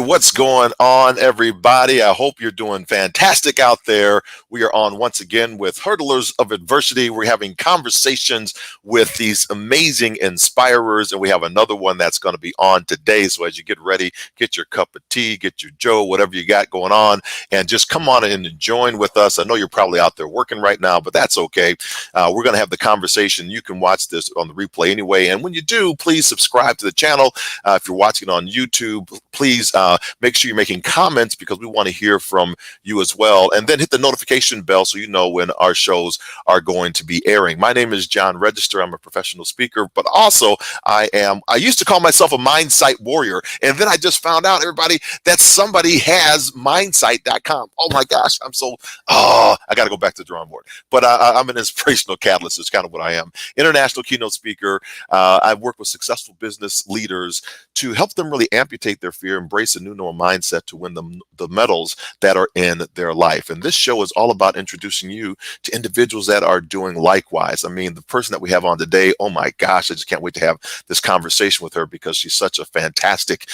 What's going on, everybody? I hope you're doing fantastic out there. We are on once again with Hurdlers of Adversity. We're having conversations with these amazing inspirers, and we have another one that's going to be on today. So as you get ready, get your cup of tea, get your Joe, whatever you got going on, and just come on in and join with us. I know you're probably out there working right now, but that's okay. We're going to have the conversation. You can watch this on the replay anyway. And when you do, please subscribe to the channel. If you're watching on YouTube, please make sure you're making comments because we want to hear from you as well. And then hit the notification bell so you know when our shows are going to be airing. My name is John Register. I'm a professional speaker, but also I used to call myself a mindsight warrior. And then I just found out, everybody, that somebody has mindsight.com. Oh my gosh, I got to go back to the drawing board. But I'm an inspirational catalyst. It's kind of what I am. International keynote speaker. I work with successful business leaders to help them really amputate their fear, embrace a new normal mindset to win the medals that are in their life. And this show is all about introducing you to individuals that are doing likewise. I mean, the person that we have on today, oh my gosh, I just can't wait to have this conversation with her because she's such a fantastic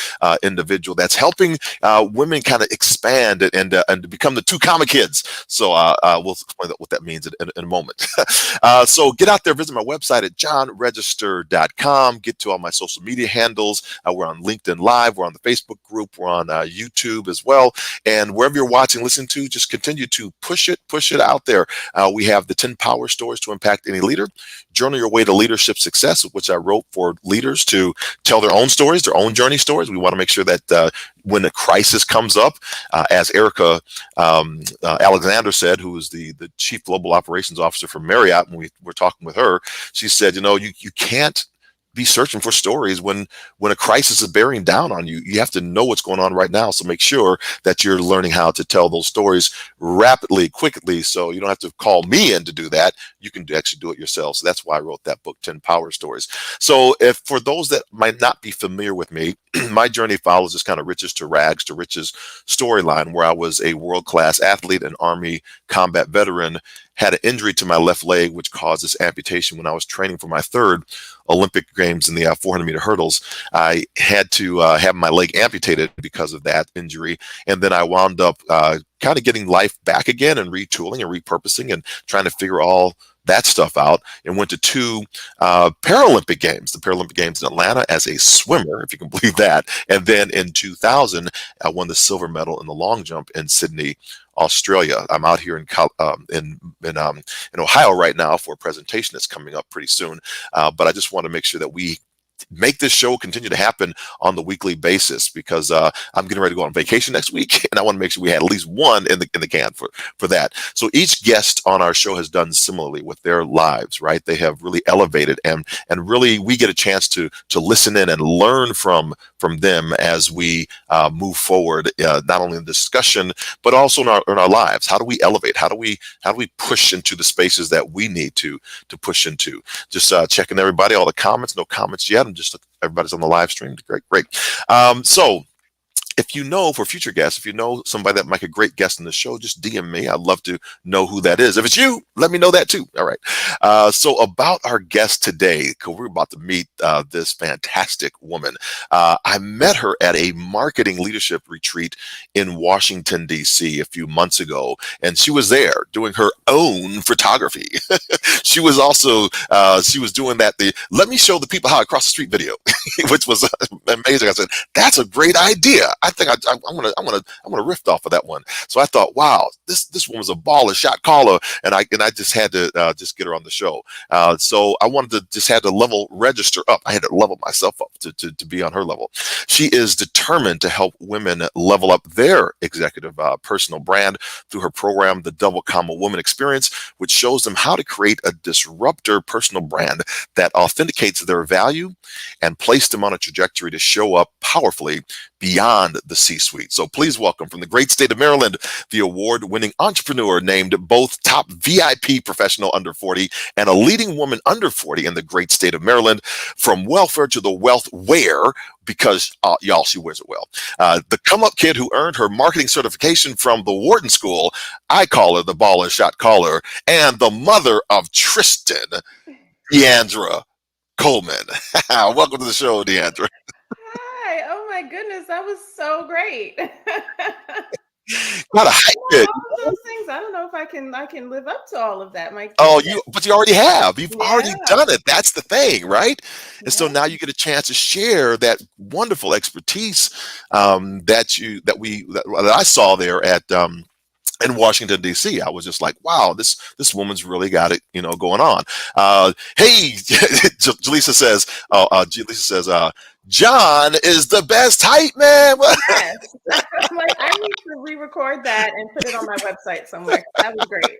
individual that's helping women kind of expand and to become the two comma kids. So we'll explain what that means in a moment. So get out there, visit my website at johnregister.com. Get to all my social media handles. We're on LinkedIn Live. We're on the Facebook group. We're on YouTube as well. And wherever you're watching, listen to, just continue to push it out there. We have the 10 power stories to impact any leader. Journal your way to leadership success, which I wrote for leaders to tell their own stories, their own journey stories. We want to make sure that when a crisis comes up, as Erica Alexander said, who is the chief global operations officer for Marriott, when we were talking with her, she said, you can't be searching for stories when a crisis is bearing down on you. You have to know what's going on right now. So make sure that you're learning how to tell those stories rapidly, quickly, so you don't have to call me in to do that. You can actually do it yourself. So that's why I wrote that book, 10 Power Stories. So if for those that might not be familiar with me, my journey follows this kind of riches to rags to riches storyline where I was a world-class athlete, an Army combat veteran, had an injury to my left leg, which caused this amputation when I was training for my third Olympic Games in the 400-meter hurdles. I had to have my leg amputated because of that injury. And then I wound up kind of getting life back again and retooling and repurposing and trying to figure all that stuff out, and went to two Paralympic Games, the Paralympic Games in Atlanta as a swimmer, if you can believe that. And then in 2000, I won the silver medal in the long jump in Sydney, Australia. I'm out here in Ohio right now for a presentation that's coming up pretty soon. But I just want to make sure that we make this show continue to happen on the weekly basis because I'm getting ready to go on vacation next week, and I want to make sure we had at least one in the can for that. So each guest on our show has done similarly with their lives, right? They have really elevated and really we get a chance to listen in and learn from them as we move forward, not only in discussion but also in our lives. How do we elevate? How do we push into the spaces that we need to push into? Just checking everybody, all the comments, no comments yet. Just everybody's on the live stream. Great. So if you know, for future guests, if you know somebody that might be a great guest in the show, just DM me. I'd love to know who that is. If it's you, let me know that too. All right. So about our guest today, because we're about to meet this fantastic woman. I met her at a marketing leadership retreat in Washington, D.C. a few months ago, and she was there doing her own photography. She was also, she was doing that, let me show the people how I cross the street video, which was amazing. I said, that's a great idea. I think I'm gonna riff off of that one. So I thought, wow, this woman's a baller, shot caller, and I just had to just get her on the show. So I wanted to just had to level register up. I had to level myself up to be on her level. She is determined to help women level up their executive personal brand through her program, the Double Comma Woman Experience, which shows them how to create a disruptor personal brand that authenticates their value and place them on a trajectory to show up powerfully beyond the C-suite. So please welcome from the great state of Maryland, the award-winning entrepreneur named both top VIP professional under 40 and a leading woman under 40 in the great state of Maryland, from welfare to the wealth wear, because y'all, she wears it well. The come-up kid who earned her marketing certification from the Wharton School, I call her the baller shot caller, and the mother of Tristan, Deandra Coleman. Welcome to the show, Deandra. Hi. Oh my my goodness, that was so great. Gotta hype All it. of those things. I don't know if I can live up to all of that. My Oh, goodness. but you already have. You've already Yeah. done it. That's the thing, right? And so Yeah. now you get a chance to share that wonderful expertise that I saw there at in Washington D.C. I was just like, wow, this woman's really got it, going on. Hey, Jaleesa says, Jaleesa says, John is the best hype man. Yes. I'm like, I need to re-record that and put it on my website somewhere. That was great.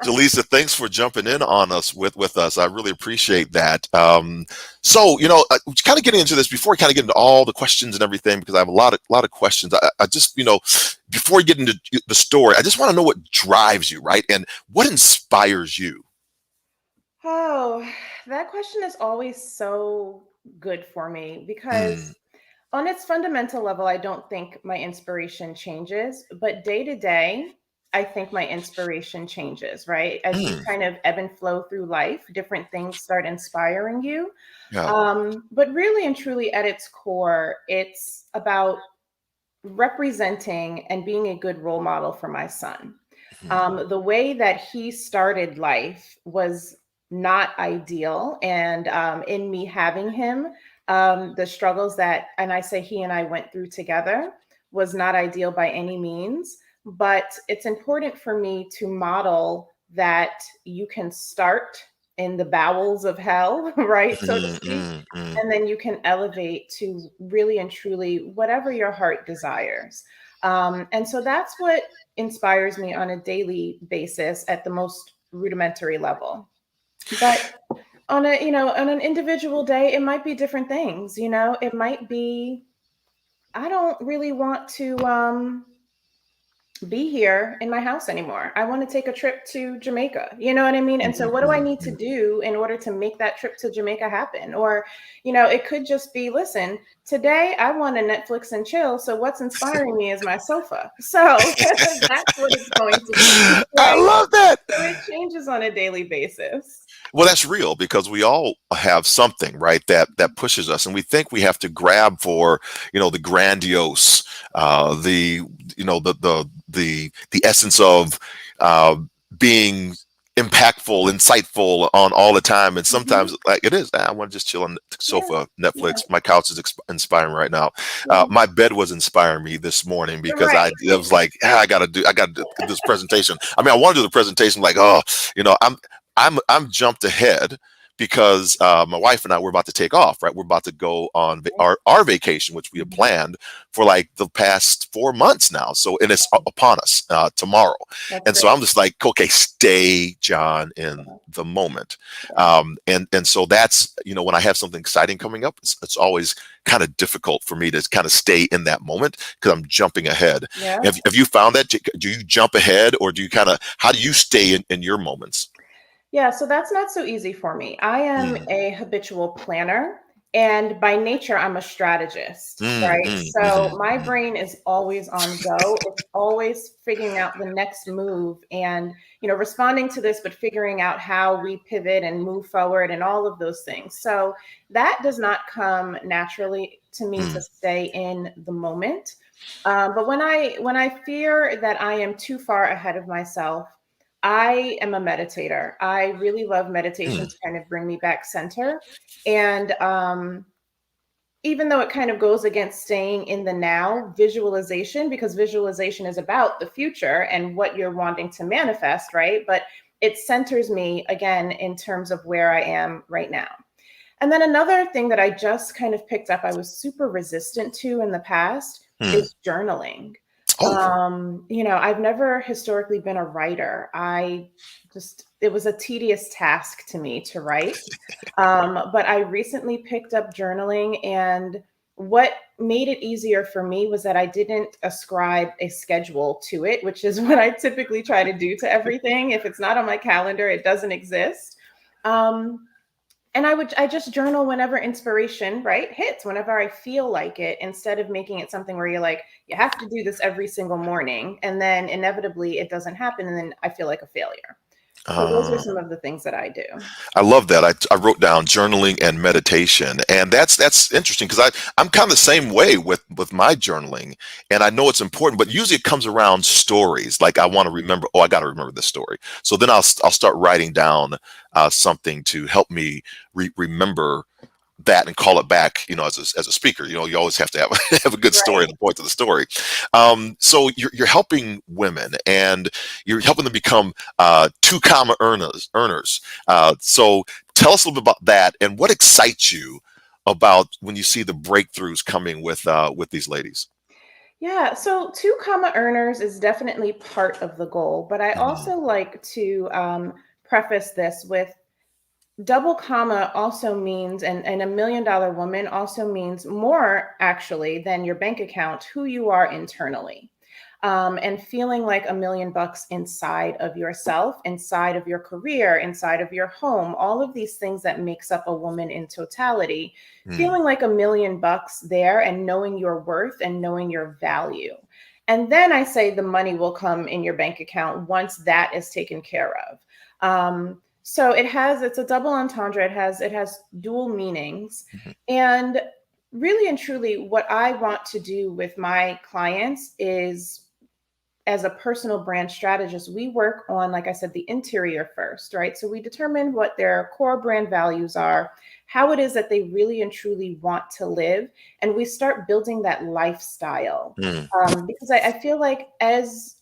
Jaleesa, thanks for jumping in on us with us. I really appreciate that. So, kind of getting into this before we kind of get into all the questions and everything, because I have a lot of questions. I just, before we get into the story, I just want to know what drives you, right? And what inspires you? Oh, that question is always so good for me Mm, because on its fundamental level, I don't think my inspiration changes, but day to day, I think my inspiration changes, right? As you mm, kind of ebb and flow through life, different things start inspiring you. yeah. But really and truly, at its core, it's about representing and being a good role model for my son. Mm, The way that he started life was not ideal. And in me having him, the struggles that, and I say he and I went through together, was not ideal by any means. But it's important for me to model that you can start in the bowels of hell, right? So to mm, speak. mm, mm, And then you can elevate to really and truly whatever your heart desires. And so that's what inspires me on a daily basis at the most rudimentary level. But on on an individual day, it might be different things. It might be, I don't really want to be here in my house anymore. I want to take a trip to Jamaica. You know what I mean? mm, And so mm, what do I mm, need to mm. do in order to make that trip to Jamaica happen? Or, it could just be, listen, today I want to Netflix and chill. So what's inspiring me is my sofa. So that's what it's going to be, I right? love that. So it changes on a daily basis. Well, that's real because we all have something, right, that pushes us, and we think we have to grab for, the grandiose, the, the essence of uh, being impactful, insightful on all the time. And Hmm. sometimes, like it is, I want to just chill on the Yeah, sofa, yeah, Netflix. My couch is inspiring right now. yeah. My bed was inspiring me this morning because Right. I was like, I got to do this presentation. I mean, I want to do the presentation, like, oh, I'm jumped ahead because my wife and I we're about to take off. Right, we're about to go on our vacation, which we have Mhm. planned for like the past 4 months now. So, and it's upon us tomorrow. That's And so great. I'm just like, okay, stay, John, in the moment. Yeah. And so that's, when I have something exciting coming up, it's always kind of difficult for me to kind of stay in that moment because I'm jumping ahead. Yeah. Have you found that? Do you jump ahead, or do you kind of, how do you stay in your moments? Yeah, so that's not so easy for me. I am Mm, a habitual planner, and by nature, I'm a strategist, mm, right? mm, So mhm, my mhm, brain is always on go. It's always figuring out the next move and, responding to this, but figuring out how we pivot and move forward and all of those things. So that does not come naturally to me to mm, stay in the moment. But when I fear that I am too far ahead of myself, I am a meditator. I really love meditation mm, to kind of bring me back center. And even though it kind of goes against staying in the now, visualization, because visualization is about the future and what you're wanting to manifest, right? But it centers me again in terms of where I am right now. And then another thing that I just kind of picked up, I was super resistant to in the past, mm. is journaling. Oh, I've never historically been a writer. It was a tedious task to me to write. But I recently picked up journaling, and what made it easier for me was that I didn't ascribe a schedule to it, which is what I typically try to do to everything. If it's not on my calendar, it doesn't exist. Um, and I just journal whenever inspiration, right, hits, whenever I feel like it, instead of making it something where you're like, you have to do this every single morning, and then inevitably it doesn't happen, and then I feel like a failure. So those are Uh, some of the things that I do. I love that. I wrote down journaling and meditation, and that's interesting because I'm kind of the same way with my journaling, and I know it's important, but usually it comes around stories. Like I want to remember, oh, I got to remember this story. So then I'll start writing down something to help me remember that and call it back, as a speaker. You always have to have have a good story Right. and a point to the story. So you're helping women, and you're helping them become two comma earners. So tell us a little bit about that, and what excites you about when you see the breakthroughs coming with these ladies. Yeah, so two comma earners is definitely part of the goal, but I Mhm. also like to preface this with double comma also means, and $1 million woman also means more actually than your bank account, who you are internally. And feeling like $1 million inside of yourself, inside of your career, inside of your home, all of these things that makes up a woman in totality, Mm, feeling like $1 million there and knowing your worth and knowing your value. And then I say the money will come in your bank account once that is taken care of. So it's a double entendre. It has dual meanings. mhm, And really and truly, what I want to do with my clients is, as a personal brand strategist, we work on, like I said, the interior first, right? So we determine what their core brand values are, how it is that they really and truly want to live, and we start building that lifestyle. mm, Because I feel like as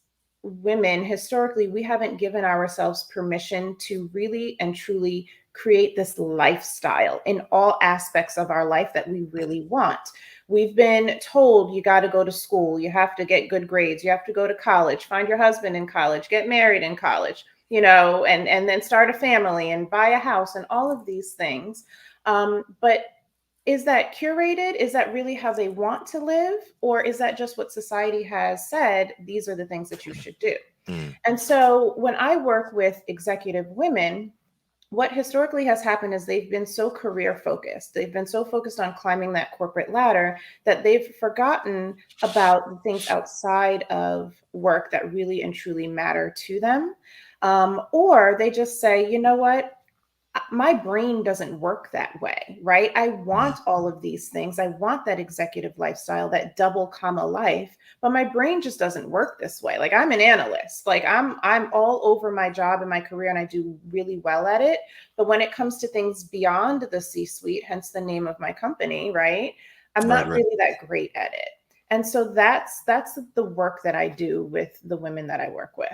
women, historically, we haven't given ourselves permission to really and truly create this lifestyle in all aspects of our life that we really want. We've been told you got to go to school, you have to get good grades, you have to go to college, find your husband in college, get married in college, and then start a family and buy a house and all of these things. But is that curated? Is that really how they want to live? Or is that just what society has said? These are the things that you should do. mm, And so when I work with executive women, what historically has happened is they've been so career focused. They've been so focused on climbing that corporate ladder that they've forgotten about the things outside of work that really and truly matter to them. Or they just say, you know what? My brain doesn't work that way, right? I mm. want all of these things. I want that executive lifestyle, that double comma life, but my brain just doesn't work this way. Like I'm an analyst. Like I'm all over my job and my career and I do really well at it, but when it comes to things beyond the C-suite, hence the name of my company, right? I'm Right, not right. really that great at it. And so that's the work that I do with the women that I work with.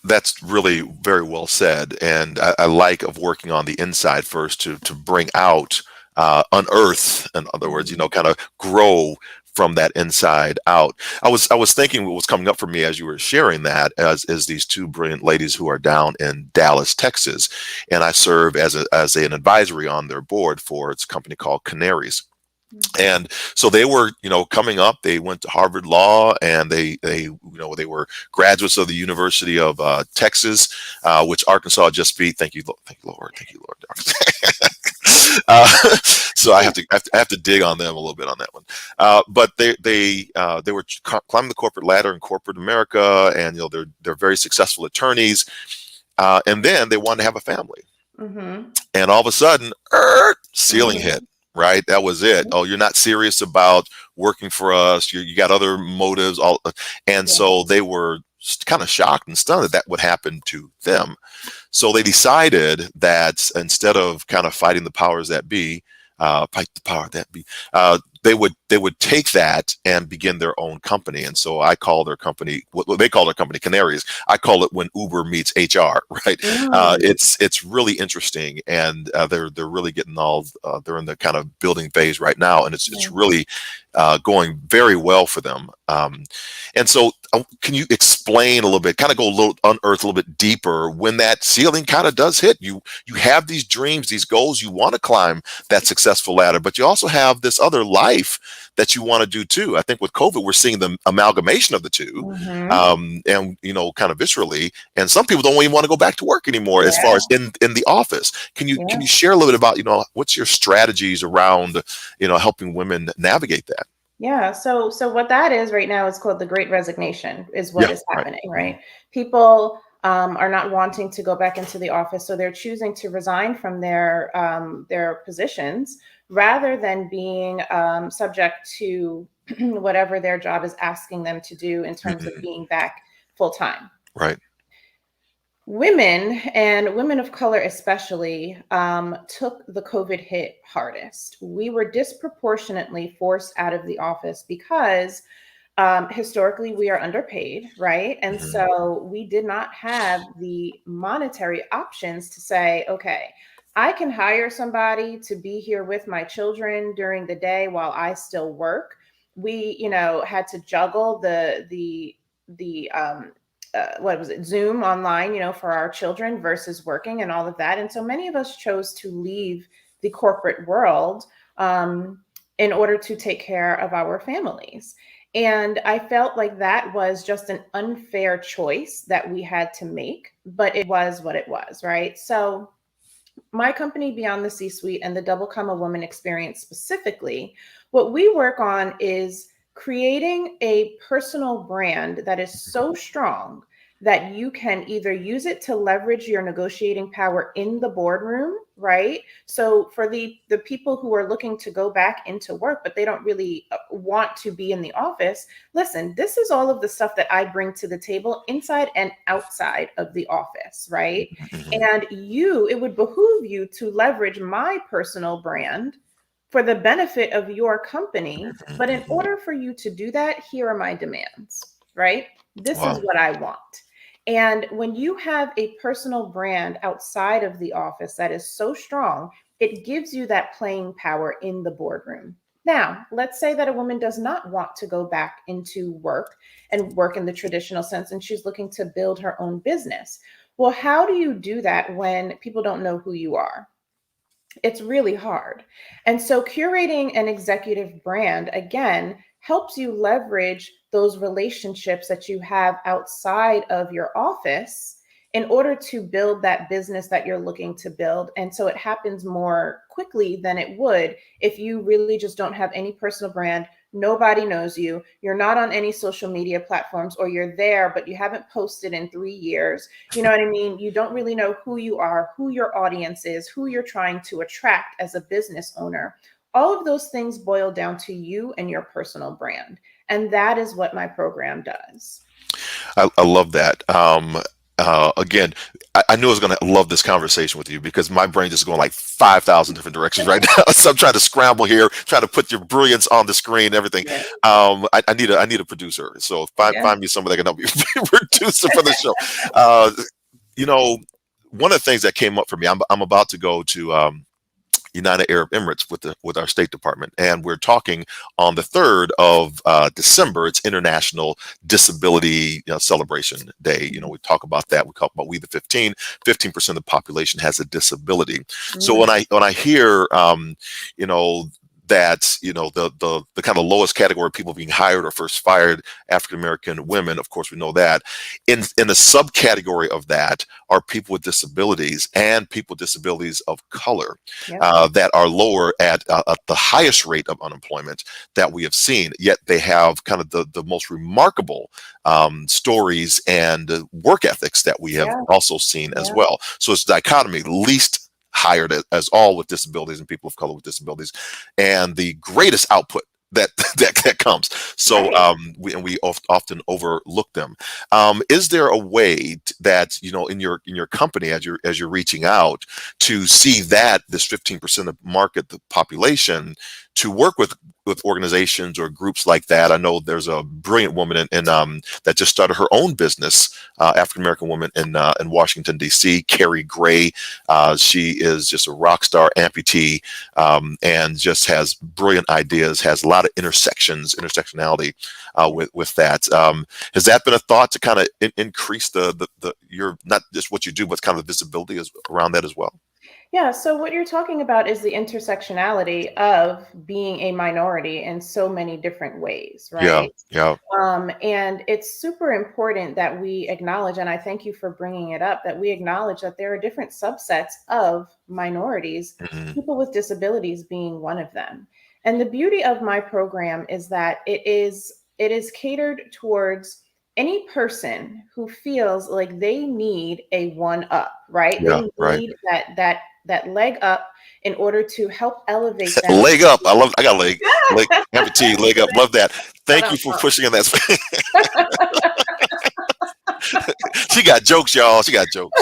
That's really very well said, and I like of working on the inside first to bring out, unearth, in other words, Mhm. kind of grow from that inside out. I was thinking what was coming up for me as you were sharing that, as is these two brilliant ladies who are down in Dallas, Texas, and I serve as an advisory on their board for its company called Canaries. Mhm. And so they were, coming up. They went to Harvard Law, and they were graduates of the University of Texas, which Arkansas just beat. Thank you, thank you, Lord, thank you, Lord. uh, so I have to dig on them a little bit on that one. But they were climbing the corporate ladder in corporate America, and they're very successful attorneys. And then they wanted to have a family, Mhm. and all of a sudden, ceiling hit. Mhm. Right, that was it. Oh, you're not serious about working for us. You got other motives. And Yeah. so they were kind of shocked and stunned that would happen to them. So they decided that instead of kind of fighting the powers that be, fight the power that be, they would take that and begin their own company. And so I call their company, what they call their company, Canaries. I call it when Uber meets HR. Right? Mm. It's really interesting, and they're really getting all. They're in the kind of building phase right now, and it's Yeah. really going very well for them. And so, can you explain a little bit, kind of go a little unearth a little bit deeper when that ceiling kind of does hit? You have these dreams, these goals, you want to climb that successful ladder, but you also have this other life that you want to do too. I think with COVID, we're seeing the amalgamation of the two, Mhm. and kind of viscerally. And some people don't even want to go back to work anymore, as far Yeah. as in the office. Can you Yeah. share a little bit about what's your strategies around helping women navigate that? Yeah. So what that is right now is called the Great Resignation, is Yeah, what is right. happening, Mhm. right? People. are not wanting to go back into the office, so they're choosing to resign from their positions rather than being subject to whatever their job is asking them to do in terms of Mhm. being back full time. Right. Women, and women of color especially, took the COVID hit hardest. We were disproportionately forced out of the office because historically we are underpaid, right? And Mhm. so we did not have the monetary options to say, okay, I can hire somebody to be here with my children during the day while I still work. We, had to juggle the what was it, Zoom online, for our children versus working and all of that. And so many of us chose to leave the corporate world um, in order to take care of our families. And I felt like that was just an unfair choice that we had to make, but it was what it was, right? So my company, Beyond the C-Suite, and the Double Come a Woman experience specifically, what we work on is creating a personal brand that is so strong that you can either use it to leverage your negotiating power in the boardroom, right? So for the people who are looking to go back into work, but they don't really want to be in the office, listen, this is all of the stuff that I bring to the table inside and outside of the office, right? Mhm. And it would behoove you to leverage my personal brand for the benefit of your company. Mhm. But in Mhm. order for you to do that, here are my demands, right? This is Wow. what I want. And when you have a personal brand outside of the office that is so strong, it gives you that playing power in the boardroom. Now, let's say that a woman does not want to go back into work and work in the traditional sense, and she's looking to build her own business. Well, how do you do that when people don't know who you are? It's really hard. And so curating an executive brand, again, helps you leverage those relationships that you have outside of your office in order to build that business that you're looking to build. And so it happens more quickly than it would if you really just don't have any personal brand. Nobody knows you. You're not on any social media platforms, or you're there, but you haven't posted in 3 years. You know what I mean? You don't really know who you are, who your audience is, who you're trying to attract as a business owner. All of those things boil down to you and your personal brand. And that is what my program does. I love that. Again, I knew I was going to love this conversation with you because my brain just going like 5,000 different directions right now. So I'm trying to scramble here, trying to put your brilliance on the screen, and everything. Yeah. I need a producer. So Yeah. find me someone that can help me be a producer for the show. Uh, you know, one of the things that came up for me, I'm about to go to United Arab Emirates with our State Department, and we're talking on the 3rd of December. It's International Disability Celebration Day. We talk about that. We talk about we the 15% of the population has a disability. So Mm, when I hear you know that the kind of lowest category of people being hired or first fired, African American women, of course we know that. In the subcategory of that are people with disabilities and people with disabilities of color yep. that are lower at the highest rate of unemployment that we have seen. Yet they have kind of the most remarkable stories and work ethics that we have Yeah. also seen as Yeah. well. So it's dichotomy: least hired as all with disabilities and people of color with disabilities, and the greatest output that that comes. So Right. we often overlook them. Is there a way that in your company, as you're reaching out to see that this 15% of market, the population, to work with organizations or groups like that? I know there's a brilliant woman that just started her own business, African American woman in Washington D.C., Carrie Gray. She is just a rock star amputee, and just has brilliant ideas, has a lot of intersectionality with that. Has that been a thought to kind of increase the your, not just what you do, but kind of the visibility around that as well? Yeah, so what you're talking about is the intersectionality of being a minority in so many different ways, Yeah, right? yeah. And it's super important that we acknowledge, and I thank you for bringing it up, that we acknowledge that there are different subsets of minorities, Hmm. people with disabilities being one of them. And the beauty of my program is that it is catered towards any person who feels like they need a one up, right? Yeah, They right. need that leg up in order to help elevate them. Leg up. I got leg. Leg. Have a T. Leg up. Love that. Thank you for So pushing on that. She got jokes, y'all. She got jokes.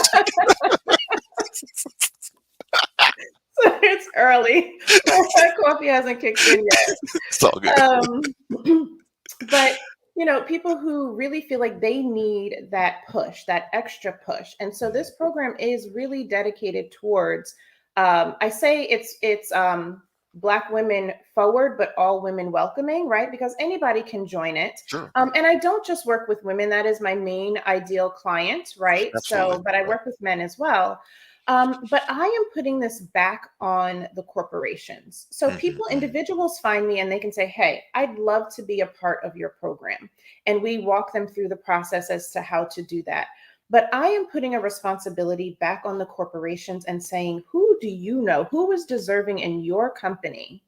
it's early. My coffee hasn't kicked in yet. It's all good. Um, but people who really feel like they need that push, that extra push, and so this program is really dedicated towards. I say it's Black women forward, but all women welcoming, right? Because anybody can join it. Sure. And I don't just work with women; that is my main ideal client, right? Absolutely. So, but I Right. work with men as well. But I am putting this back on the corporations. So people, Mhm. individuals find me and they can say, hey, I'd love to be a part of your program. And we walk them through the process as to how to do that. But I am putting a responsibility back on the corporations and saying, who do you know? Who is deserving in your company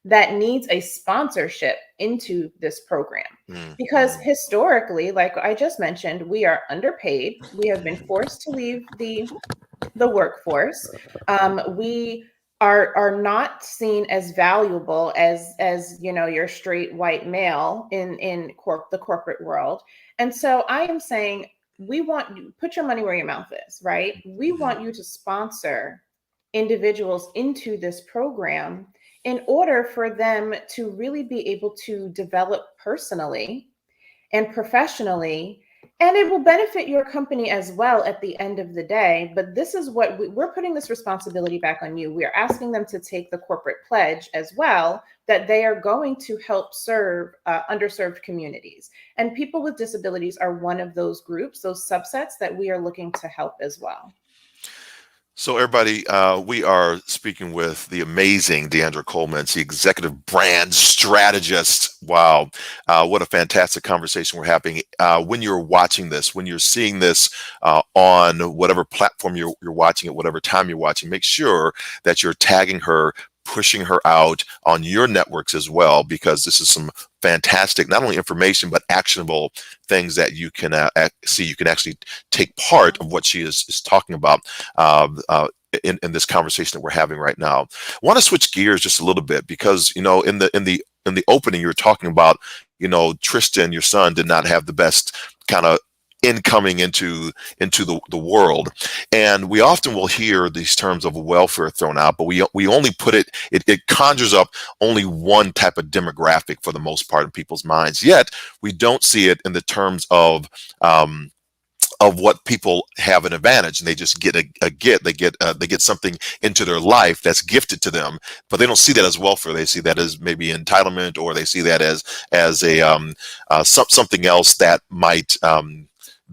that needs a sponsorship into this program? Because Mhm. historically, like I just mentioned, we are underpaid. We have been forced to leave the workforce. We are not seen as valuable as your straight white male in the corporate world. And so I am saying, we want you put your money where your mouth is, right? We Mhm. want you to sponsor individuals into this program in order for them to really be able to develop personally and professionally, and it will benefit your company as well at the end of the day. But this is what we're putting this responsibility back on you. We are asking them to take the corporate pledge as well, that they are going to help serve underserved communities, and people with disabilities are one of those groups, those subsets that we are looking to help as well. So, everybody, we are speaking with the amazing Deandra Coleman, the executive brand strategist. Wow, what a fantastic conversation we're having. When you're watching this, when you're seeing this on whatever platform you're watching at whatever time you're watching, make sure that you're tagging her, pushing her out on your networks as well, because this is some fantastic, not only information, but actionable things that you can see. You can actually take part of what she is talking about um, uh, in this conversation that we're having right now. I want to switch gears just a little bit, because in the opening you were talking about, Tristan, your son, did not have the best kind of incoming into the world, and we often will hear these terms of welfare thrown out, but we only put it conjures up only one type of demographic for the most part in people's minds, yet we don't see it in the terms um, of what people have an advantage, and they just get they get something into their life that's gifted to them, but they don't see that as welfare. They see that as maybe entitlement, or they see that as a something else that might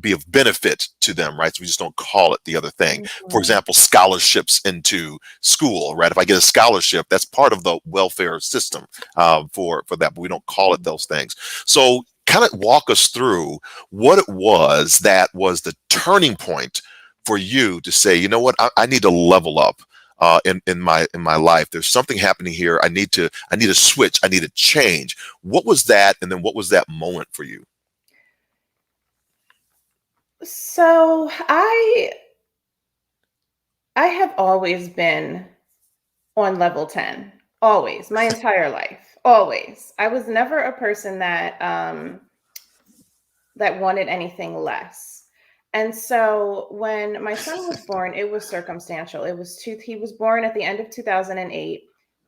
be of benefit to them, right? So we just don't call it the other thing. For Mhm. example, scholarships into school, right? If I get a scholarship, that's part of the welfare system for that, but we don't call it those things. So kind of walk us through what it was that was the turning point for you to say, you know what, I need to level up in my life. There's something happening here. I need a switch. I need a change. What was that? And then what was that moment for you? So I have always been on level 10, always, my entire life, always. I was never a person that wanted anything less. And so when my son was born, it was circumstantial. He was born at the end of 2008.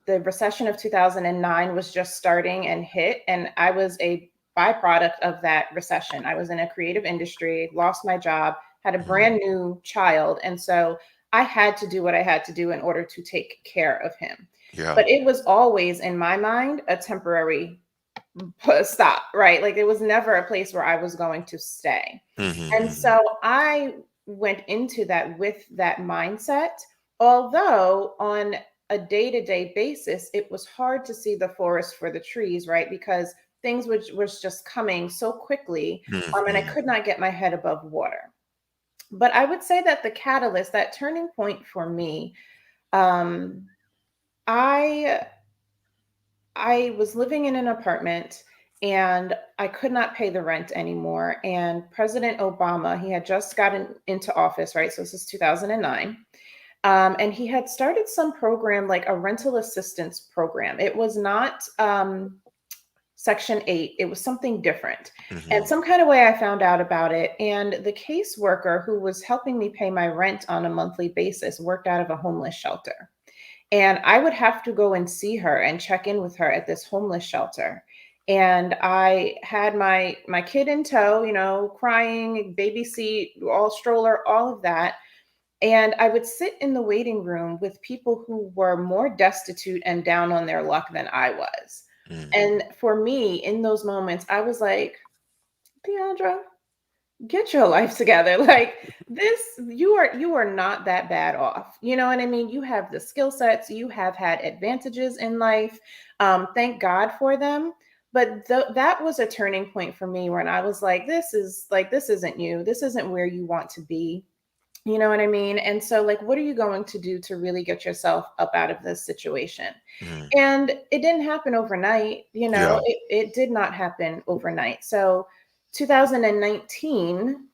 The recession of 2009 was just starting and hit, and I was a byproduct of that recession. I was in a creative industry, lost my job, had a Mhm. brand new child, and so I had to do what I had to do in order to take care of him. Yeah. But it was always in my mind a temporary stop, right? Like it was never a place where I was going to stay. And Hmm. so I went into that with that mindset, although on a day to day basis, it was hard to see the forest for the trees, right? Because things which was just coming so quickly, and I Hmm. could not get my head above water. But I would say that the catalyst, that turning point for me, um, I I was living in an apartment and I could not pay the rent anymore. And President Obama, he had just gotten into office, right? So this is 2009. And he had started some program like a rental assistance program. It was not Section 8, it was something different. And Hmm. some kind of way I found out about it. And the caseworker who was helping me pay my rent on a monthly basis worked out of a homeless shelter. And I would have to go and see her and check in with her at this homeless shelter. And I had my kid in tow, crying, baby seat, all stroller, all of that. And I would sit in the waiting room with people who were more destitute and down on their luck than I was. Hmm. And for me, in those moments, I was like, Deandra, get your life together. Like this, you are not that bad off. You know what I mean? You have the skill sets, you have had advantages in life. Thank God for them. But that was a turning point for me when I was like, this isn't you. This isn't where you want to be. You know what I mean? And so, like, what are you going to do to really get yourself up out of this situation? Hmm. And it didn't happen overnight. Yeah. It did not happen overnight. So, 2019,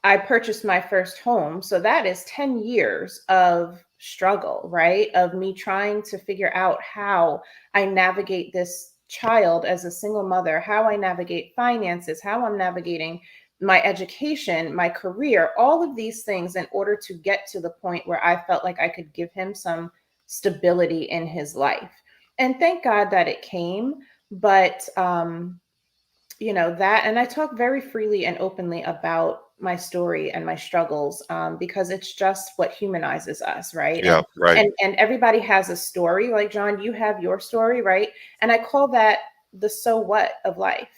I purchased my first home. So, that is 10 years of struggle, right? Of me trying to figure out how I navigate this child as a single mother, how I navigate finances, how I'm navigating my education, my career, all of these things in order to get to the point where I felt like I could give him some stability in his life. And thank God that it came. But that, and I talk very freely and openly about my story and my struggles, because it's just what humanizes us, right? Yeah. and Right. and everybody has a story. Like, John, you have your story, right? And I call that the so what of life.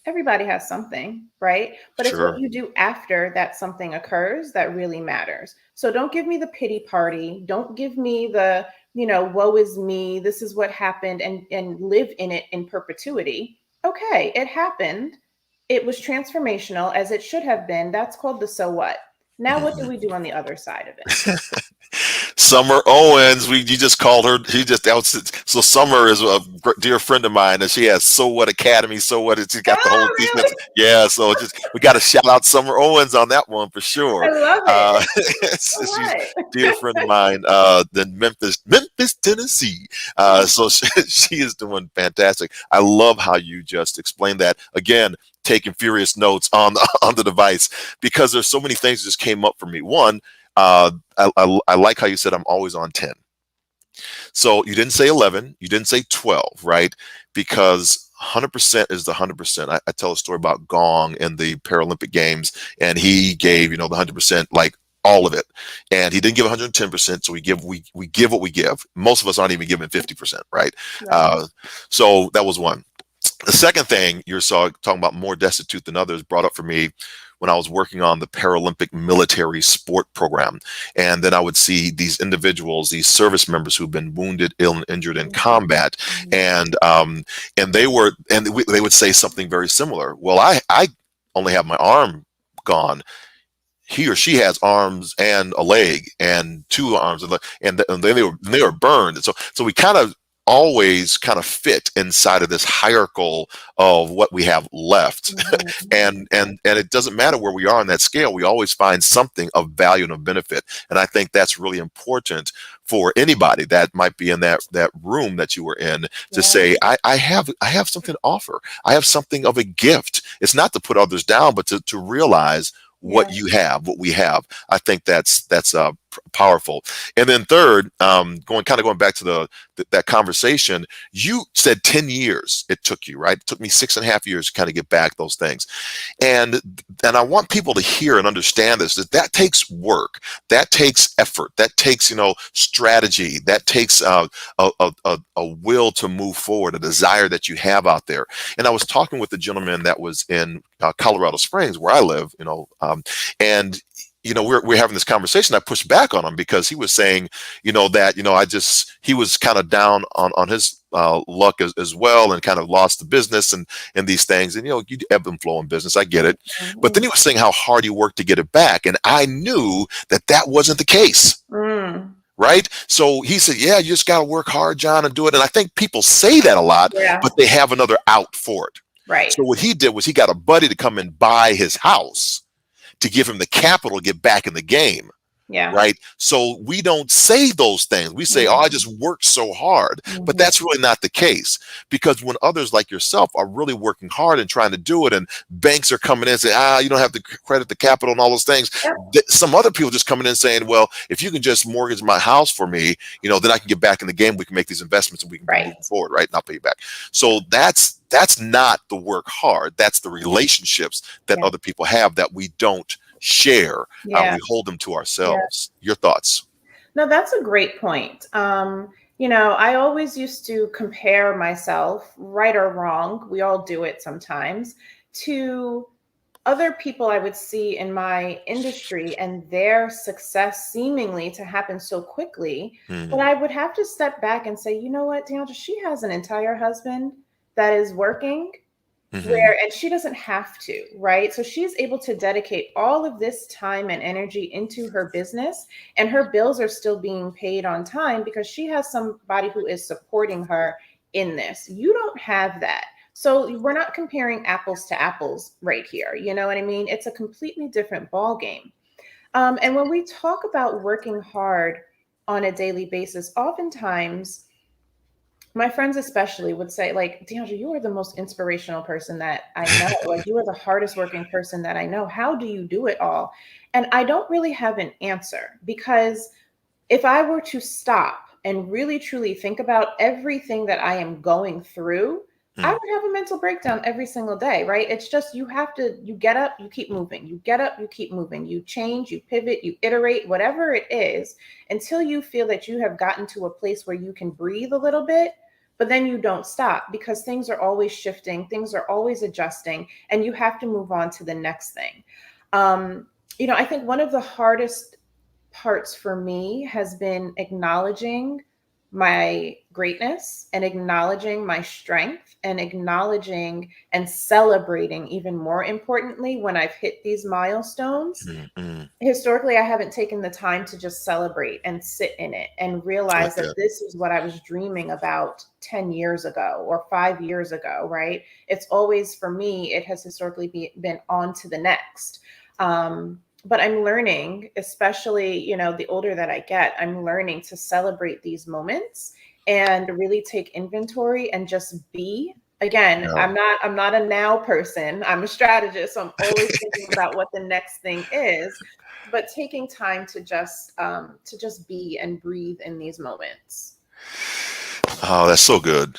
Everybody has something, right? But it's what Sure. you do after that something occurs that really matters. So don't give me the pity party. Don't give me the, woe is me, this is what happened, and live in it in perpetuity. Okay, it happened. It was transformational as it should have been. That's called the so what. Now, what do Mhm. we do on the other side of it? Summer Owens, you just called her. He just that was, so Summer is a dear friend of mine, and she has So What Academy. So What? She got the whole Oh, season. really? Yeah, so just we got to shout out Summer Owens on that one for I sure. love Uh, it. So she's what? a dear friend of mine. In Memphis, Tennessee. So she is doing fantastic. I love how you just explained that again. Taking furious notes on on the device because there's so many things that just came up for me. One, I like how you said I'm always on 10. So you didn't say 11, you didn't say 12, right? Because 100% is the 100%. I tell a story about Gong in the Paralympic Games, and he gave, the 100%, like all of it. And he didn't give 110%. So we give what we give. Most of us aren't even giving 50%, right? Right. Uh, so that was one. The second thing talking about more destitute than others brought up for me when I was working on the Paralympic military sport program. And then I would see these individuals, these service members who've been wounded, ill, and injured in Mhm. combat. Mhm. And they would say something very similar. Well, I only have my arm gone. He or she has arms and a leg and two arms and they were burned. So we kind of always kind of fit inside of this hierarchical of what we have left. Mhm. And it doesn't matter where we are on that scale, we always find something of value and of benefit. And I think that's really important for anybody that might be in that room that you were in to Yeah. say, I have something to offer. I have something of a gift. It's not to put others down, but to realize what Yeah. you have, what we have. I think that's powerful. And then third, going back to that conversation, you said 10 years it took you, right? It took me 6.5 years to kind of get back those things. And I want people to hear and understand this, that takes work, that takes effort, that takes strategy, that takes a will to move forward, a desire that you have out there. And I was talking with the gentleman that was in Colorado Springs, where I live, and we're having this conversation. I pushed back on him because he was saying, that he was kind of down on his luck as well, and kind of lost the business and these things. And you ebb and flow in business. I get it, but then Mhm. he was saying how hard he worked to get it back, and I knew that wasn't the case. Mm. Right. So he said, yeah, you just got to work hard, John, and do it. And I think people say that a lot, Yeah. but they have another out for it. Right. So what he did was he got a buddy to come and buy his house to give him the capital to get back in the game. Yeah. Right. So we don't say those things. We say, oh, I Mhm. just worked so hard. But Mhm. that's really not the case, because when others like yourself are really working hard and trying to do it, and banks are coming in and saying, you don't have to credit the capital and all those things. Yep. Some other people just coming in saying, well, if you can just mortgage my house for me, then I can get back in the game. We can make these investments and we can be Right. moving forward. Right. And I'll pay you back. So that's not the work hard. That's the relationships that Yeah. other people have that we don't share. Yeah. We hold them to Yeah. ourselves. Your thoughts? No, that's a great point. I always used to compare myself, right or wrong, we all do it sometimes, to other people I would see in my industry and their success seemingly to happen so quickly. But Mm-hmm. I would have to step back and say, you know what, Deandra, she has an entire husband that is working Mm-hmm. where, and she doesn't have to, right? So she's able to dedicate all of this time and energy into her business, and her bills are still being paid on time because she has somebody who is supporting her in this. You don't have that. So we're not comparing apples to apples right here. You know what I mean? It's a completely different ball game. And when we talk about working hard on a daily basis, oftentimes my friends especially would say, like, Deandra, you are the most inspirational person that I know. Like, you are the hardest working person that I know. How do you do it all? And I don't really have an answer, because if I were to stop and really truly think about everything that I am going through, I Mm. would have a mental breakdown every single day, right? It's just, you get up, you keep moving. You get up, you keep moving. You change, you pivot, you iterate, whatever it is, until you feel that you have gotten to a place where you can breathe a little bit, but then you don't stop, because things are always shifting, things are always adjusting, and you have to move on to the next thing. Um, I think one of the hardest parts for me has been acknowledging my greatness and acknowledging my strength and acknowledging and celebrating, even more importantly, when I've hit these milestones. Mm-hmm. Historically, I haven't taken the time to just celebrate and sit in it and I realize like that that. this is what I was dreaming about 10 years ago or 5 years ago, right? It's always, for me, it has historically been on to the next. But I'm learning, especially, the older that I get, I'm learning to celebrate these moments and really take inventory and just be. Again, Yeah. I'm not a now person. I'm a strategist. So I'm always thinking about what the next thing is, but taking time to just be and breathe in these moments. Oh, that's so good.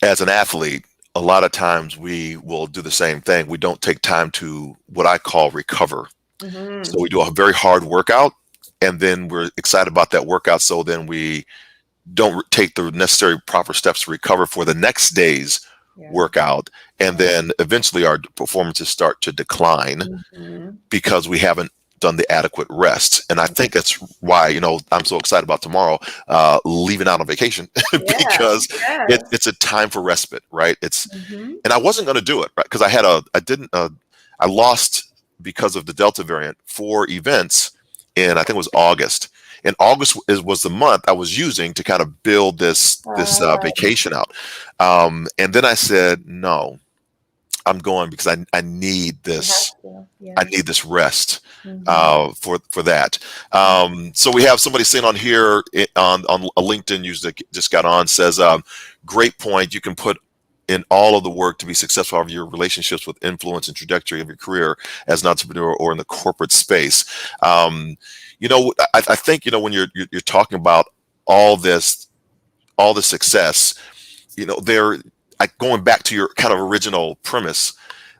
As an athlete, a lot of times we will do the same thing. We don't take time to, what I call, recover. So Hmm. we do a very hard workout, and then we're excited about that workout. So then we don't take the necessary proper steps to recover for the next day's Yeah. workout. And Yeah. then eventually our performances start to decline Hmm. because we haven't done the adequate rest. And I think that's why, I'm so excited about tomorrow, leaving out on vacation, Yeah. because Yes. it's a time for respite, right? Hmm. And I wasn't going to do it, right? Because I lost, because of the Delta variant, 4 events in, I think it was August. And August was the month I was using to kind of build this Uh, vacation out. And then I said, no, I'm going because I need you have this. to. I Yeah. need this rest Hmm. for that. So we have somebody saying on here, on a LinkedIn user that just got on, says, great point. You can put in all of the work to be successful of your relationships with influence and trajectory of your career as an entrepreneur or in the corporate space. Um, I think, when you're talking about all all the success, they're like, going back to your kind of original premise,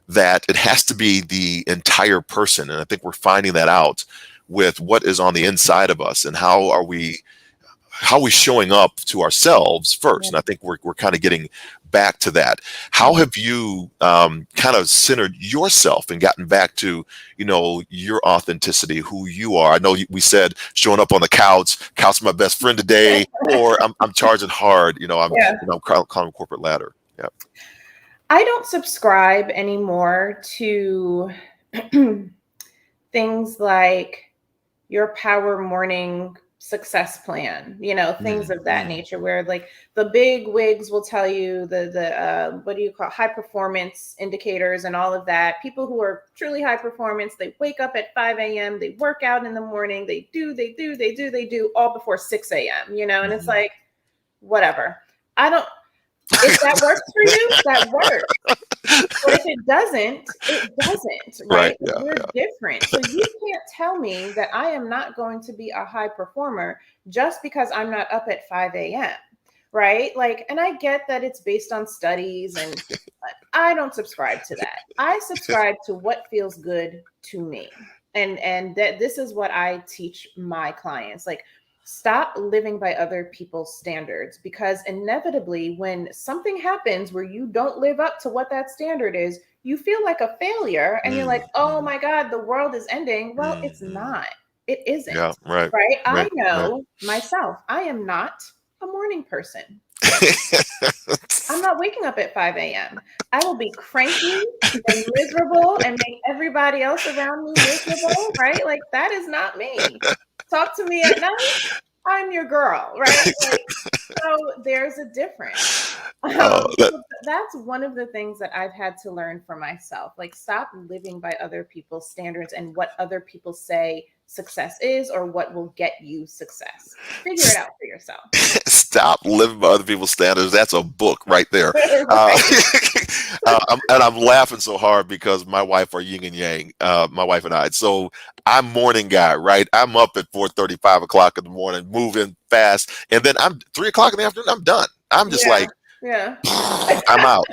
that it has to be the entire person. And I think we're finding that out with what is on the inside of us, and how are we showing up to ourselves first. Yeah. And I think we're kind of getting back to that. How Mhm. have you kind of centered yourself and gotten back to, your authenticity, who you are? I know we said showing up on the couch my best friend today, or I'm charging hard, Yeah. I'm climbing corporate ladder. Yeah. I don't subscribe anymore to things like your power morning success plan, things of that Mm. nature, where like the big wigs will tell you the what do you call, high performance indicators and all of that. People who are truly high performance, they wake up at 5 a.m., they work out in the morning, they do all before 6 a.m., and it's Mhm. like, whatever. I don't, if that works for you, that works. But if it doesn't, it doesn't, Right. right? Yeah. We're Yeah. different. So you can't tell me that I am not going to be a high performer just because I'm not up at 5 a.m., right? Like, and I get that it's based on studies, and I don't subscribe to that. I subscribe to what feels good to me. And that this is what I teach my clients. Like, stop living by other people's standards, because inevitably when something happens where you don't live up to what that standard is, you feel like a failure and you're like, Mm, "Oh mm, my god, the world is ending." Well, it's mm. not. It Yeah. isn't. Right. Right? I Right. Right. know myself. I am not a morning person. I'm not waking up at 5 a.m. I will be cranky and miserable and make everybody else around me miserable, right? Like, that is not me. Talk to me at night, I'm your girl, right? Like, so there's a difference. Oh, that, So that's one of the things that I've had to learn for myself. Like, stop living by other people's standards and what other people say success is, or what will get you success. Figure it out for yourself. stop living by other people's standards. That's a book right there. Uh, Right. and I'm laughing so hard because my wife are yin and yang. My wife and I. So I'm morning guy, right? I'm up at 4:30, 5 o'clock in the morning, moving fast, and then I'm 3 o'clock in the afternoon. I'm done. I'm just Yeah. like, Yeah. I'm out.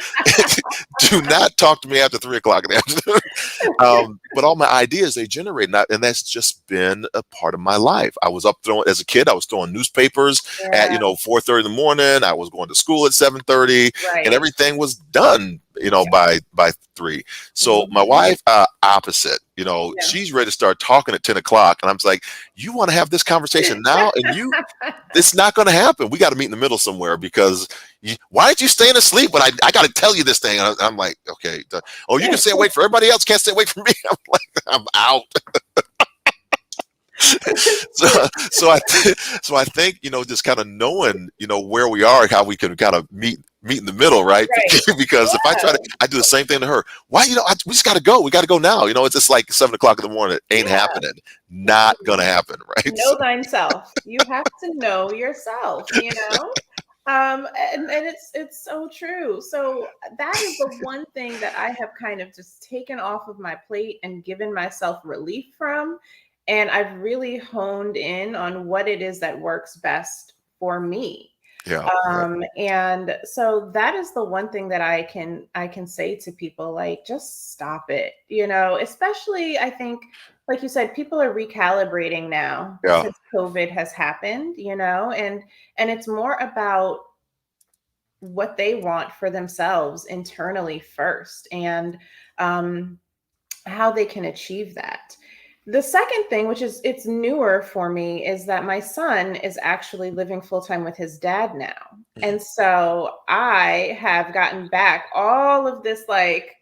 Do not talk to me after 3 o'clock in the afternoon. But all my ideas they generate, and that's just been a part of my life. I was up throwing as a kid. I was throwing newspapers at Yeah. 4:30 in the morning. I was going to school at 7:30, and Right. everything was done. Yeah. By 3. So my Mhm. wife, opposite. Yeah. She's ready to start talking at 10 o'clock, and I'm just like, you want to have this conversation now, and it's not going to happen. We got to meet in the middle somewhere because why did you staying asleep when I got to tell you this thing? And I'm like, okay. Oh, you can stay awake for everybody else. Can't stay awake for me. I'm like, I'm out. So, so I think just kind of knowing where we are, how we can kind of meet in the middle, right? Right. Because if Yeah. I do the same thing to her. Why we just got to go. We got to go now. It's just like 7 o'clock in the morning. It ain't Yeah. happening. Not gonna happen, right? So, Know thyself. You have to know yourself, you know? And it's so true. So that is the one thing that I have kind of just taken off of my plate and given myself relief from. And I've really honed in on what it is that works best for me. yeah, right. And so that is the one thing that I can say to people, like, just stop it, especially, I think, like you said, people are recalibrating now Yeah. since COVID has happened, and it's more about what they want for themselves internally first, and um, how they can achieve that. The second thing, which is it's newer for me, is that my son is actually living full time with his dad now. Mhm. And so I have gotten back all of this, like,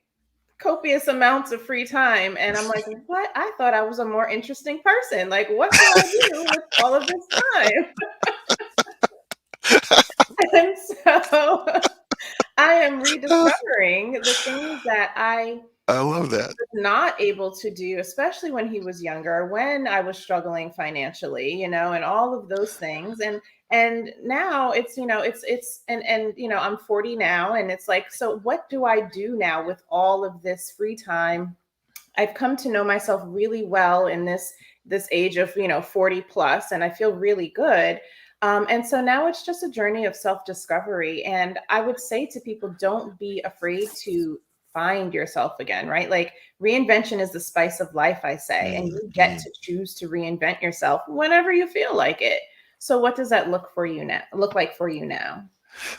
copious amounts of free time. And I'm like, what? I thought I was a more interesting person. Like, what do I do with all of this time? And so I am rediscovering the things that I I love that. not able to do, especially when he was younger, when I was struggling financially, and all of those things. And now it's, I'm 40 now, and it's like, so what do I do now with all of this free time? I've come to know myself really well in this age of 40 plus, and I feel really good. And so now it's just a journey of self discovery. And I would say to people, don't be afraid to find yourself again, right? Like, reinvention is the spice of life, I say, and you get Mhm. to choose to reinvent yourself whenever you feel like it. So what does that look like for you now?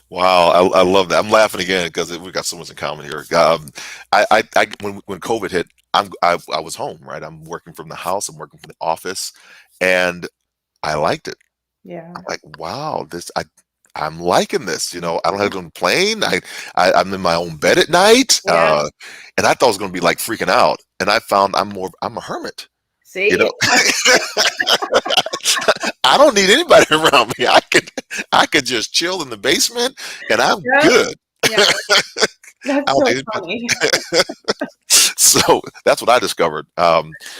Wow, I love that. I'm laughing again because we got so much in common here. When COVID hit, I was home, right? I'm working from the house. I'm working from the office, and I liked it. I'm Yeah. like, wow, I'm liking this. I don't have to Mhm. go on the plane. I'm in my own bed at night. Yeah. And I thought I was going to be like freaking out, and I found I'm a hermit. You know, See? I don't need anybody around me. I could just chill in the basement and I'm Yep. good. Yeah, I that's don't so need anybody. funny. So that's what I discovered.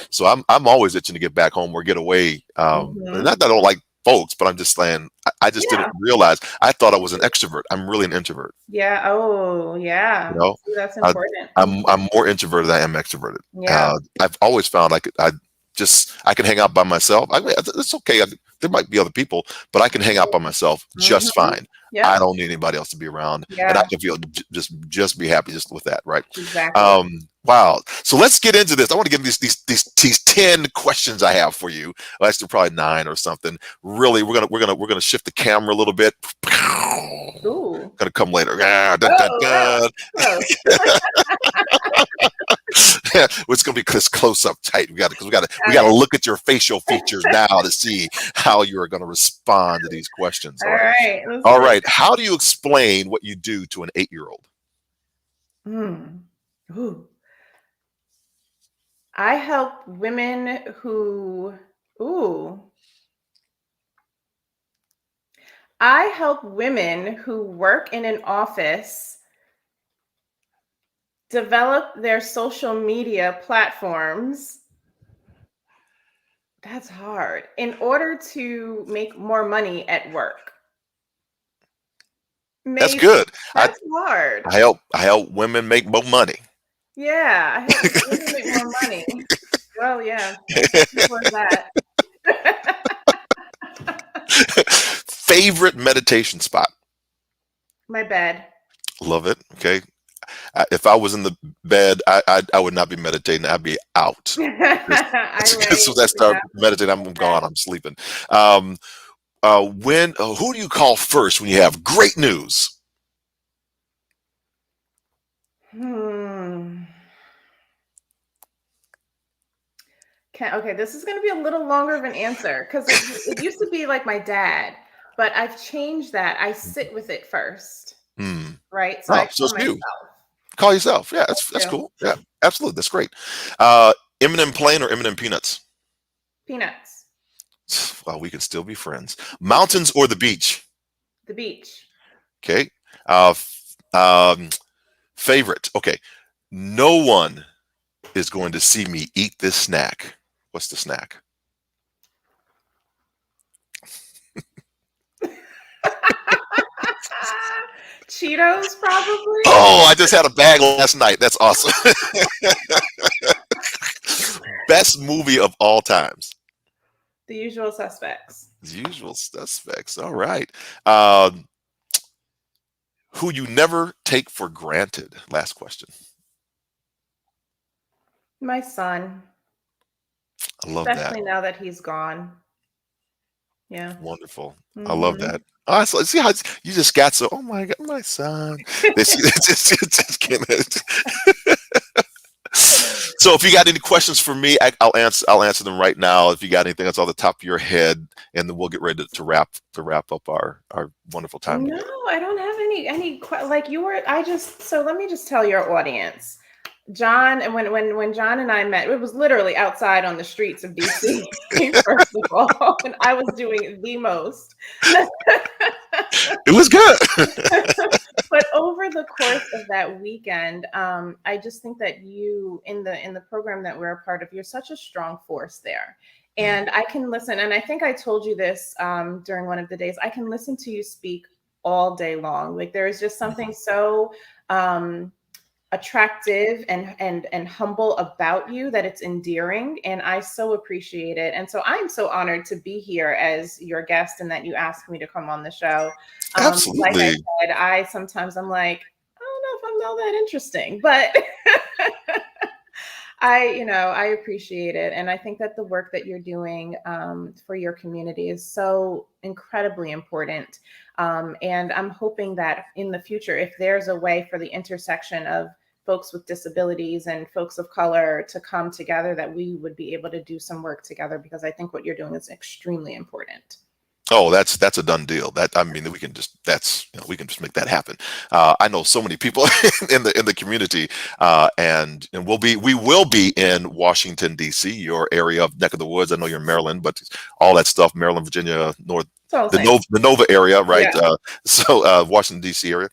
So I'm always itching to get back home or get away. And Mhm. not that I don't like folks, but I'm just saying I just didn't Yeah. realize. I thought I was an extrovert. I'm really an introvert. Yeah. Oh, You yeah. know, See, that's I, important. I'm more introverted than I am extroverted. Yeah. I've always found I can hang out by myself. I mean, it's okay. There might be other people, but I can hang out by myself just Mhm. fine. I Yep. don't need anybody else to be around, and I Yeah, can feel just be happy just with that, right? exactly. Wow. So let's get into this. I want to get these 10 questions I have for you. Well, actually, probably 9 or something. Really, we're gonna shift the camera a little bit. Ooh. Gonna come later. Ah, dun, dun, Oh, that dun. was It's gonna be close up tight. We got got to it. look at your facial features now to see how you are going to respond to these questions. All All right. right, let's All do it. right. How do you explain what you do to an 8-year-old? Mm. Ooh. I help women ooh. I help women who work in an office develop their social media platforms. That's hard. In order to make more money at work. That's Maybe. good. I That's hard. I help women make more money. Yeah, I help women make more money. Well, yeah, I'm pushing towards that. Favorite meditation spot? My bed. Love it. Okay. If I was in the bed, I would not be meditating. I'd be out. I As lay soon as I start yeah, meditating, my I'm bed. gone. I'm sleeping. Um, who do you call first when you have great news? Hmm. Okay, this is going to be a little longer of an answer because it used to be like my dad, but I've changed that. I sit with it first, Hmm. right? So I Oh, so call it's you. myself. Call yourself. Yeah, I that's do. cool. Yeah, absolutely. That's great. M&M plain or M&M peanuts? Peanuts. Well, we can still be friends. Mountains or the beach? The beach. Okay. Favorite. Okay. No one is going to see me eat this snack. What's the snack? Cheetos, probably. Oh, I just had a bag last night. That's awesome. Best movie of all times. The usual suspects. Usual suspects. All right. Um, who you never take for granted. Last question. My son, I love that. especially now that he's gone. Yeah. Wonderful. I love Hmm. that. Oh, see how you just got so. Oh my God, my son. Just kidding. So, if you got any questions for me, I'll answer. I'll answer them right now. If you got anything that's on the top of your head, and then we'll get ready to wrap up our wonderful time No, together. I don't have like you were. I just so let me just tell your audience. John, and when John and I met, it was literally outside on the streets of DC, first of all, and I was doing the most. It was good. But over the course of that weekend, I just think that you in the program that we're a part of, you're such a strong force there. Mm. And I can listen, and I think I told you this during one of the days. I can listen to you speak all day long. Like there is just something so um, attractive and humble about you that it's endearing, and I so appreciate it. And so I'm so honored to be here as your guest and that you asked me to come on the show. Like I Absolutely. said, I'm like, I don't know if I'm all that interesting, but I appreciate it. And I think that the work that you're doing for your community is so incredibly important. And I'm hoping that in the future, if there's a way for the intersection of folks with disabilities and folks of color to come together, that we would be able to do some work together, because I think what you're doing is extremely important. Oh, that's a done deal. That, I mean, we can just, that's, we can just make that happen. I know so many people in the community, and we will be in Washington D.C., your area of neck of the woods. I know you're in Maryland, but all that stuff, Maryland, Virginia, North, It's all the same. The Nova area, right? Yeah. Washington D.C. area.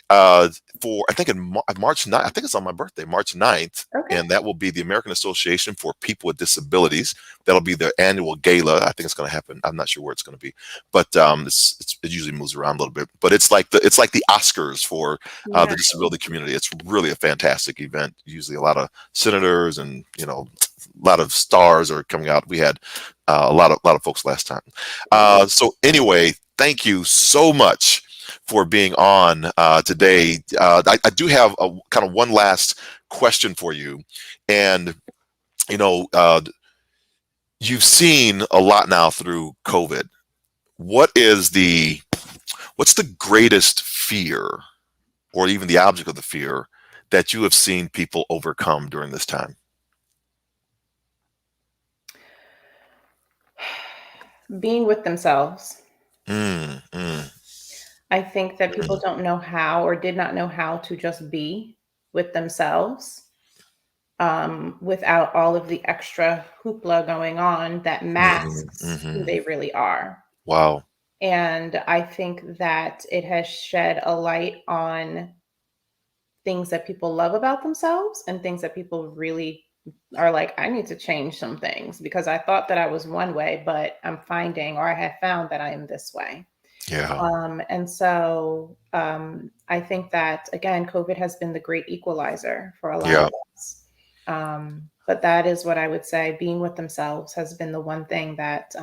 uh, for I think in March 9th, I think it's on my birthday, March 9th, Okay. and that will be the American Association for People with Disabilities. That'll be their annual gala. I think it's going to happen. I'm not sure where it's going to be, but it usually moves around a little bit. But it's like the Oscars for the disability Nice. community. It's really a fantastic event. Usually a lot of senators and a lot of stars are coming out. We had a lot of folks last time. So anyway, thank you so much for being on today. I do have a kind of one last question for you, and you know, uh, you've seen a lot now through COVID. What is what's the greatest fear, or even the object of the fear, that you have seen people overcome during this time? Being with themselves. Mm, mm, I think that people mm, don't know how or did not know how to just be with themselves without all of the extra hoopla going on that mhm, masks who mhm. they really are. Wow. And I think that it has shed a light on things that people love about themselves and things that people really are like, I need to change some things because I thought that I was one way, but I'm finding or I have found that I am this way. Yeah. I think that again, COVID has been the great equalizer for a lot Yeah. of us. But that is what I would say. Being with themselves has been the one thing that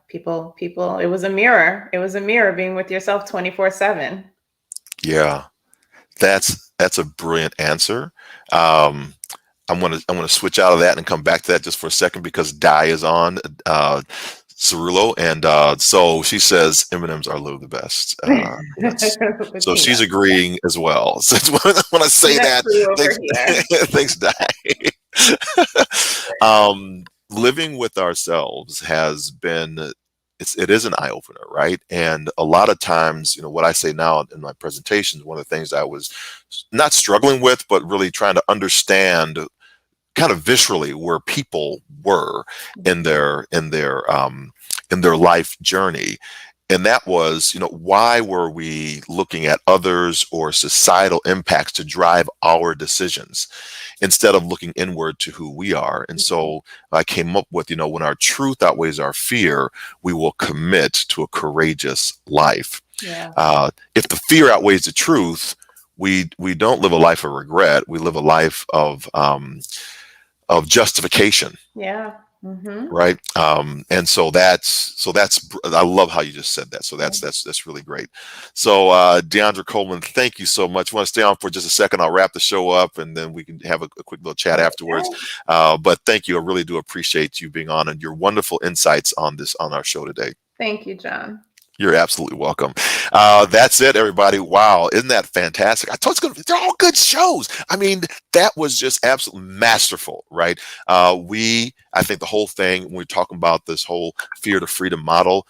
people. It was a mirror. It was a mirror being with yourself 24/7. Yeah. That's a brilliant answer. Um, I'm gonna switch out of that and come back to that just for a second because Di is on, Cerulo, and so she says M&Ms are literally the best. Yes. With So she's peanuts. agreeing as well. Since when I say Peanut that, crew over thanks, here. thanks, Di. Living with ourselves has been, it is an eye opener, right? And a lot of times, what I say now in my presentations, one of the things I was not struggling with, but really trying to understand kind of viscerally where people were in their life journey. And that was, why were we looking at others or societal impacts to drive our decisions instead of looking inward to who we are? And so I came up with, when our truth outweighs our fear, we will commit to a courageous life. Yeah. If the fear outweighs the truth, we don't live a life of regret. We live a life of justification, Yeah. Hmm. right? And so that's I love how you just said that. So that's really great. So Deandra Coleman, thank you so much. Want to stay on for just a second? I'll wrap the show up, and then we can have a quick little chat afterwards. Okay. But thank you. I really do appreciate you being on and your wonderful insights on our show today. Thank you, John. You're absolutely welcome. That's it, everybody. Wow, isn't that fantastic? I told you they're all good shows. I mean, that was just absolutely masterful, right? I think the whole thing when we're talking about this whole fear to freedom model,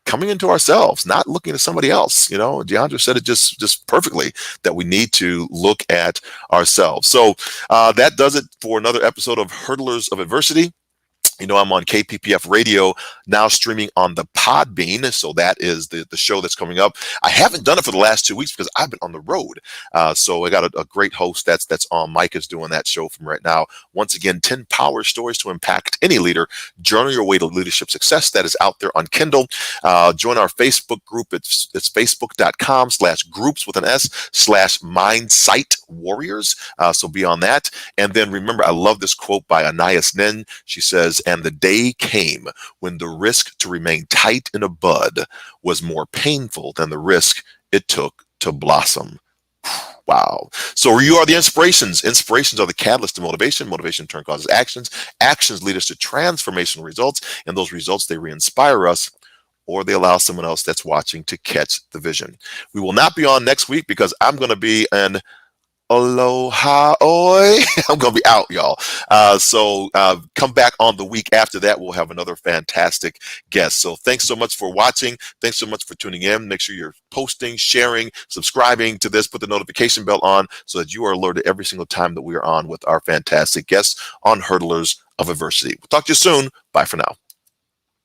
coming into ourselves, not looking at somebody else. Deandra said it just perfectly, that we need to look at ourselves. So that does it for another episode of Hurdlers of Adversity. I'm on KPPF Radio now, streaming on the Podbean. So that is the show that's coming up. I haven't done it for the last 2 weeks because I've been on the road. So I got a great host that's on. Mike is doing that show from right now. Once again, 10 power stories to impact any leader. Journal your way to leadership success. That is out there on Kindle. Join our Facebook group. It's facebook.com/groups with an S/Mindsight Warriors. So be on that. And then remember, I love this quote by Anais Nin. She says, "And the day came when the risk to remain tight in a bud was more painful than the risk it took to blossom." Wow. So you are the inspirations. Inspirations are the catalyst to motivation. Motivation in turn causes actions. Actions lead us to transformational results. And those results, they re-inspire us, or they allow someone else that's watching to catch the vision. We will not be on next week because I'm going to be in Aloha, oi. I'm going to be out, y'all. So come back on the week after that. We'll have another fantastic guest. So thanks so much for watching. Thanks so much for tuning in. Make sure you're posting, sharing, subscribing to this. Put the notification bell on so that you are alerted every single time that we are on with our fantastic guests on Hurdlers of Adversity. We'll talk to you soon. Bye for now.